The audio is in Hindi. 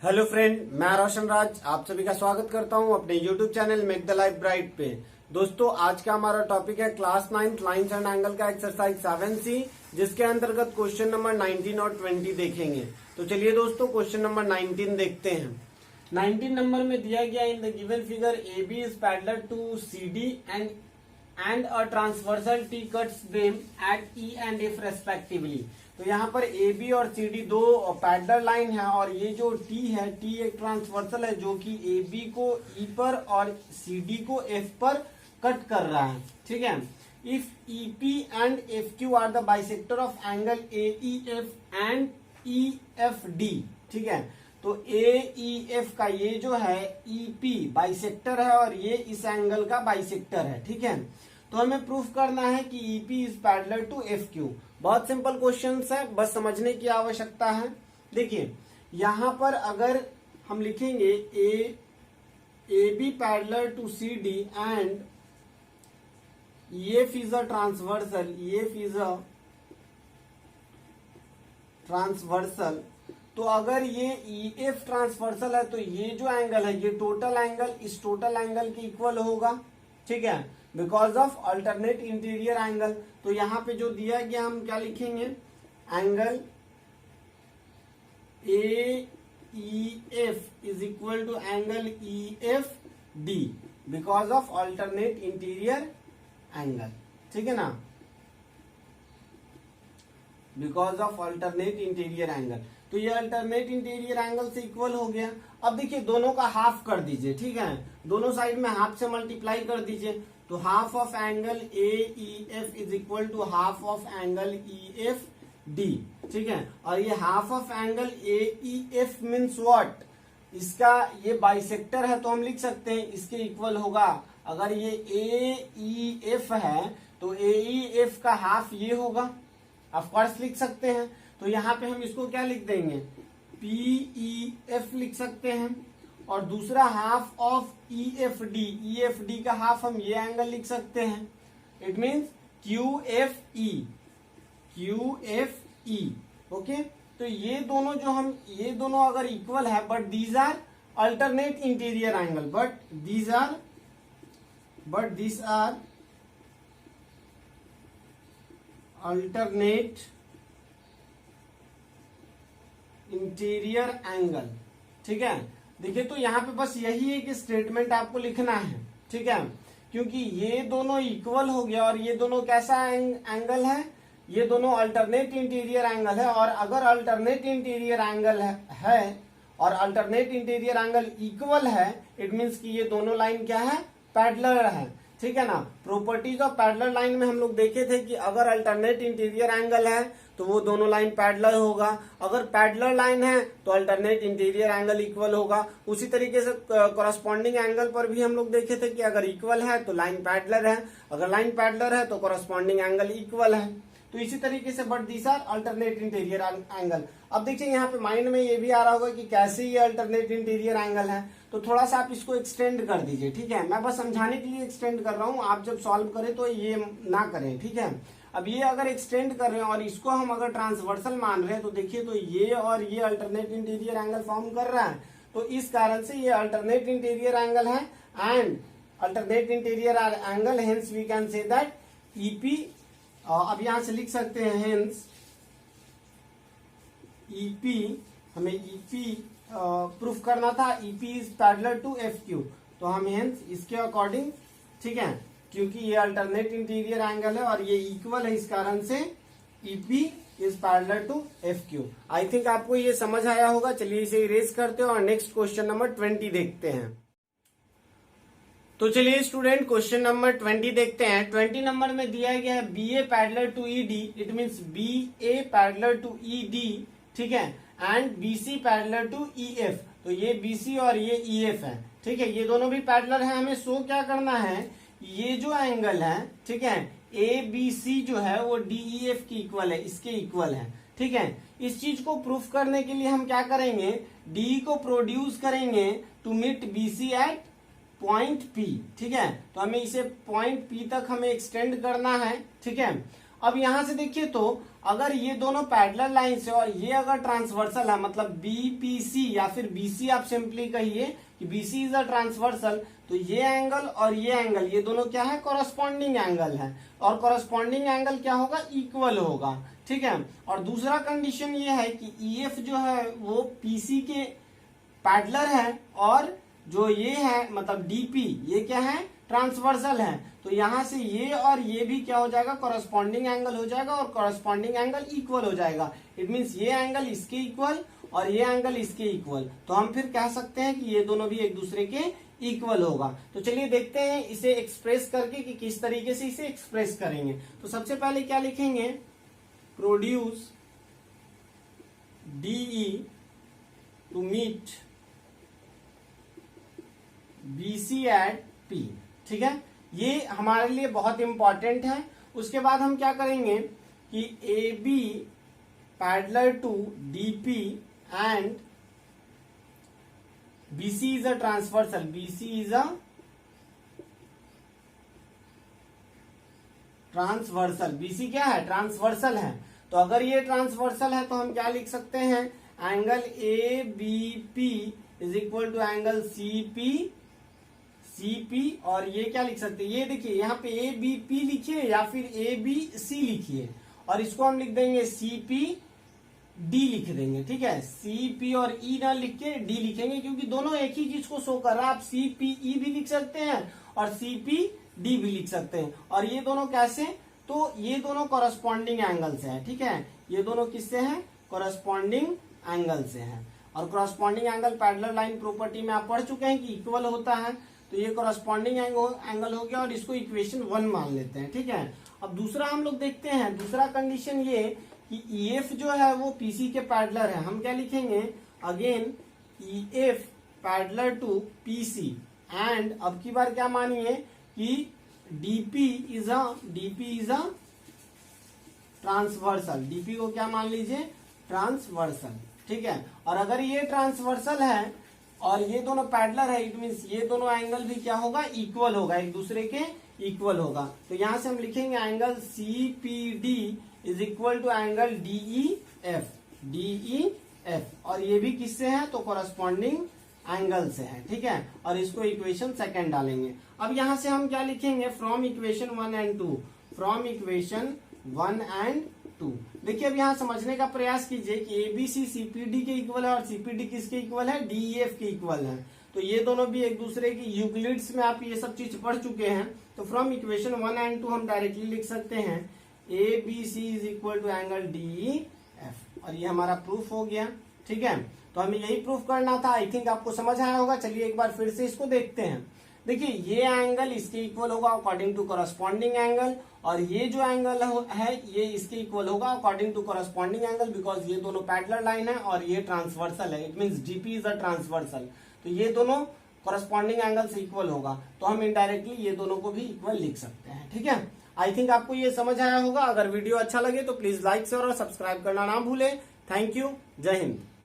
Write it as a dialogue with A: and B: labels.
A: हेलो फ्रेंड, मैं रोशन राज आप सभी का स्वागत करता हूं अपने YouTube channel make the life bright पे। दोस्तों, आज का हमारा टॉपिक है क्लास 9 लाइन्स एंड एंगल का एक्सरसाइज 7C, जिसके अंतर्गत क्वेश्चन नंबर 19 और 20 देखेंगे। तो चलिए दोस्तों, क्वेश्चन नंबर 19 देखते हैं। 19 नंबर में दिया गया in the given figure A B is parallel to C D and a transversal T cuts them at E and F respectively. तो यहाँ पर ए बी और सी डी दो पैरेलल लाइन है और ये जो टी है, टी एक ट्रांसवर्सल है जो कि ए बी को ई पर और सी डी को एफ पर कट कर रहा है। ठीक है। If E P and F Q R the bisector of angle A E F and E F D. ठीक है। तो ए ई एफ का ये जो है ई पी बाइसेक्टर है और ये इस एंगल का बाइसेक्टर है। ठीक है। तो हमें प्रूफ करना है कि E P is parallel to F Q. बहुत सिंपल क्वेश्चन है, बस समझने की आवश्यकता है। देखिए, यहां पर अगर हम लिखेंगे A B parallel to C D and EF is a transversal, EF is a transversal, तो अगर ये EF ट्रांसवर्सल है तो ये जो एंगल है, ये टोटल एंगल इस टोटल एंगल के इक्वल होगा। ठीक है, because of alternate interior angle. तो यहां पे जो दिया गया हम क्या लिखेंगे, angle AEF is equal to angle EFD because of alternate interior angle. ठीक है ना, because of alternate interior angle. तो ये अल्टरनेट इंटीरियर एंगल से इक्वल हो गया। अब देखिए, दोनों का हाफ कर दीजिए। ठीक है, दोनों साइड में हाफ से मल्टीप्लाई कर दीजिए। तो half of angle AEF is equal to half of angle EFD। ठीक है, और ये half of angle AEF means what, इसका ये बाइसेक्टर है तो हम लिख सकते हैं इसके इक्वल होगा। अगर ये AEF है तो AEF का हाफ ये होगा, ऑफ कोर्स लिख सकते हैं। तो यहाँ पे हम इसको क्या लिख देंगे, PEF लिख सकते हैं। और दूसरा हाफ ऑफ EFD का हाफ हम ये एंगल लिख सकते हैं। It means QFE। ओके, तो ये दोनों अगर इक्वल है, but these are alternate interior angle, but these are alternate interior angle. ठीक है, देखिए, तो यहां पे बस यही एक स्टेटमेंट आपको लिखना है। ठीक है, क्योंकि ये दोनों इक्वल हो गया और ये दोनों कैसा एंगल है, ये दोनों अल्टरनेट इंटीरियर एंगल है। और अगर अल्टरनेट इंटीरियर एंगल है और अल्टरनेट इंटीरियर एंगल इक्वल है, इट मीन्स कि ये दोनों लाइन क्या है, पैरेलल है। ठीक है ना। प्रॉपर्टीज ऑफ पैरेलल लाइन में हम लोग देखे थे कि अगर अल्टरनेट इंटीरियर एंगल है तो वो दोनों लाइन पैरेलल होगा, अगर पैरेलल लाइन है तो अल्टरनेट इंटीरियर एंगल इक्वल होगा। उसी तरीके से कॉरस्पॉन्डिंग एंगल पर भी हम लोग देखे थे कि अगर इक्वल है तो लाइन पैरेलल है, अगर लाइन पैरेलल है तो कॉरस्पॉन्डिंग एंगल इक्वल है। तो इसी तरीके से but these are alternate interior angle. अब देखिए, यहाँ पे माइंड में ये भी आ रहा होगा कि कैसे ये अल्टरनेट इंटीरियर एंगल है, तो थोड़ा सा आप इसको एक्सटेंड कर दीजिए। ठीक है, मैं बस समझाने के लिए एक्सटेंड कर रहा हूँ, आप जब सॉल्व करें तो ये ना करें। ठीक है, अब ये अगर एक्सटेंड कर रहे हैं और इसको हम अगर ट्रांसवर्सल मान रहे हैं तो देखिए, तो ये और ये अल्टरनेट इंटीरियर एंगल फॉर्म कर रहा है। तो इस कारण से ये अल्टरनेट इंटीरियर एंगल है and alternate interior angle, hence we can say that EP। अब यहां से लिख सकते हैं हेंस EP, हमें EP प्रूफ करना था, EP is parallel to FQ। तो हम हेंस इसके अकॉर्डिंग, ठीक है, क्योंकि ये अल्टरनेट इंटीरियर एंगल है और ये इक्वल है, इस कारण से EP is parallel to FQ। I think आपको ये समझ आया होगा। चलिए इसे इरेज करते हैं और नेक्स्ट क्वेश्चन नंबर 20 देखते हैं। तो चलिए स्टूडेंट, क्वेश्चन नंबर 20 देखते हैं। 20 नंबर में दिया गया है BA parallel to ED, it means BA parallel to ED। ठीक है, and BC parallel to EF। तो ये BC और ये EF है। ठीक है, ये दोनों भी पैरेलल है। हमें शो क्या करना है, ये जो एंगल है, ठीक है, ABC जो है वो DEF की इक्वल है, इसके इक्वल है। ठीक है, इस चीज को प्रूफ करने के लिए हम क्या करेंगे, D को प्रोड्यूस करेंगे to meet BC at point P। ठीक है, तो हमें इसे पॉइंट P तक हमें एक्सटेंड करना है। ठीक है, अब यहां से देखिए तो अगर ये दोनों पैरेलल लाइन से और ये अगर ट्रांसवर्सल है, मतलब बीपीसी या फिर बीसी आप सिंपली कहिए कि बीसी इज अ ट्रांसवर्सल, तो ये एंगल और ये एंगल ये दोनों क्या है, कॉरस्पॉन्डिंग एंगल है। और कॉरस्पॉन्डिंग एंगल क्या होगा, इक्वल होगा, ठीक है। और दूसरा कंडीशन ये है कि ईएफ जो है वो पीसी के पैरेलल है, और जो ये है मतलब डीपी ये क्या है, ट्रांसवर्सल है। तो यहां से ये और ये भी क्या हो जाएगा, कॉरस्पॉन्डिंग एंगल हो जाएगा और कॉरस्पॉन्डिंग एंगल इक्वल हो जाएगा। इट मींस ये एंगल इसके इक्वल और ये एंगल इसके इक्वल, तो हम फिर कह सकते हैं कि ये दोनों भी एक दूसरे के इक्वल होगा। तो चलिए देखते हैं इसे एक्सप्रेस करके कि किस तरीके से इसे एक्सप्रेस करेंगे। तो सबसे पहले क्या लिखेंगे, produce DE to meet BC at P, ठीक है। ये हमारे लिए बहुत इंपॉर्टेंट है। उसके बाद हम क्या करेंगे कि A B parallel to DP and BC is a transversal, BC is a transversal, BC क्या है, ट्रांसवर्सल है। तो अगर ये ट्रांसवर्सल है तो हम क्या लिख सकते हैं, angle A B P is equal to angle C P, और ये क्या लिख सकते हैं, ये देखिए यहाँ पे ए बी पी लिखिए या फिर ए बी सी लिखिए, और इसको हम लिख देंगे सी पी डी लिख देंगे, ठीक है। सी पी और ई ना लिख के डी लिखेंगे, क्योंकि दोनों एक ही चीज को शो कर रहा है। आप सी पी ई भी लिख सकते हैं और सी पी डी भी लिख सकते हैं। और ये दोनों कैसे, तो ये दोनों कॉरस्पॉन्डिंग एंगल से है, ठीक है। ये दोनों किससे हैं, कॉरस्पॉन्डिंग एंगल से है। और corresponding angle parallel line property में आप पढ़ चुके हैं कि इक्वल होता है। तो ये कॉरस्पॉन्डिंग एंगल हो गया और इसको इक्वेशन 1 मान लेते हैं, ठीक है। अब दूसरा हम लोग देखते हैं, दूसरा कंडीशन ये कि ईएफ जो है वो पीसी के पैरेलल है। हम क्या लिखेंगे, again EF parallel to PC, and अब की बार क्या मानिए कि DP is a transversal, DP को क्या मान लीजिए, ट्रांसवर्सल, ठीक है। और अगर ये ट्रांसवर्सल है और ये दोनों पैरेलल है, इट मींस ये दोनों एंगल भी क्या होगा, इक्वल होगा, एक दूसरे के इक्वल होगा। तो यहां से हम लिखेंगे angle C P D is equal to angle DE F, और ये भी किससे है, तो कॉरस्पॉन्डिंग एंगल से है, ठीक है। और इसको इक्वेशन 2 डालेंगे। अब यहां से हम क्या लिखेंगे, from equation 1 and 2, from equation 1 and 2। देखिए अब यहाँ समझने का प्रयास कीजिए कि एबीसी सीपीडी के इक्वल है और सीपीडी किसके इक्वल है, डीईएफ के इक्वल है। तो ये दोनों भी एक दूसरे की यूक्लिड्स में आप ये सब चीज पढ़ चुके हैं। तो फ्रॉम इक्वेशन 1 एंड 2 हम डायरेक्टली लिख सकते हैं A B C is equal to angle DEF, और ये हमारा प्रूफ हो गया, ठीक है। तो हमें यही प्रूफ करना था। आई थिंक आपको समझ आया होगा। चलिए एक बार फिर से इसको देखते हैं। देखिए ये एंगल इसके इक्वल होगा अकॉर्डिंग टू कॉरस्पॉन्डिंग एंगल, और ये जो एंगल है ये इसके इक्वल होगा according to corresponding angle, because ये दोनों पैरेलल लाइन है और ये ट्रांसवर्सल है। It means DP is a transversal, तो ये दोनों कॉरस्पॉन्डिंग एंगल से इक्वल होगा। तो हम इनडायरेक्टली ये दोनों को भी इक्वल लिख सकते हैं, ठीक है। आई थिंक आपको ये समझ आया होगा। अगर वीडियो अच्छा लगे तो प्लीज लाइक शेयर और सब्सक्राइब करना ना भूले। थैंक यू, जय हिंद।